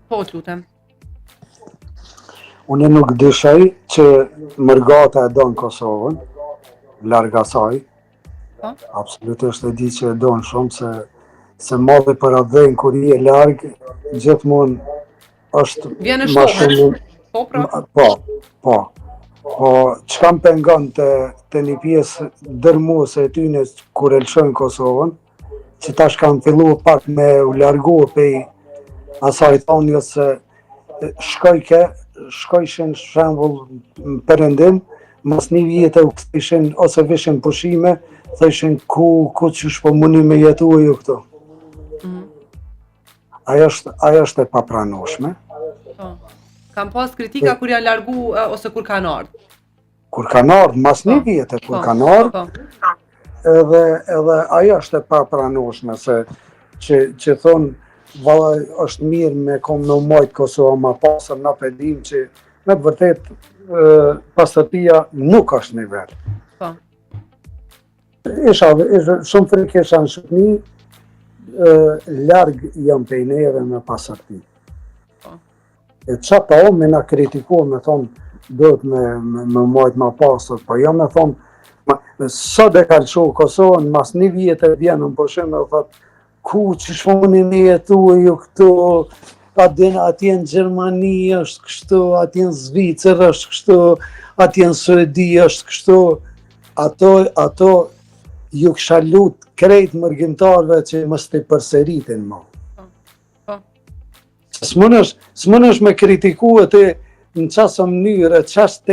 Po, t'lutem. Unë nuk dyshoj që Mërgata e don Kosovën, larg asaj, Po, absolutisht e di që e don shumë se modhi për atë dhënë kur je larg, gjithmonë është vjen e ma shtohet. shumë. Po, pra. Po, po. Po, çka më pengon të një pjesë dërmuese e tyne kur e lëshojnë Kosovën, që tash kanë fillu pak me u largu pej asaj thonjës se shkojshin shembull në perëndim, mos një vjetë u ktheshin ose vishin pushime, thëshin ku çysh po muni me jetu ju këtu. Ajo është e papranueshme. Po. Kam pas kritika kur janë largu ose kur kanë ardhur. Kur kanë ardhur, mas një vjetë kur kanë ardhur, edhe ajo është e papranueshme se që thonë valla është mirë me kom në majtë Kosova ma pasër na pedim që me të vërtet pastërtia nuk është nivel. Po. Isha shumë frikë isha në Shqipni, larg jam pej neve me pastërti. E qa pa o me na kritikuar me thonë duhet me majtë ma pasër, po jam me thonë sot e ka lëshu Kosovën, mas një vjetë e vjenë në pushim dhe thotë ku që shmoni me jetu e ju këtu, atje në Gjermani është kështu, atje në Zvicër është kështu, atje në Suedi është kështu, ato ju kësha lut krejt mërgjimtarve që mos t'i përseritin mo. S'mënesh me kritiku e ti në qasë mënyre, qasë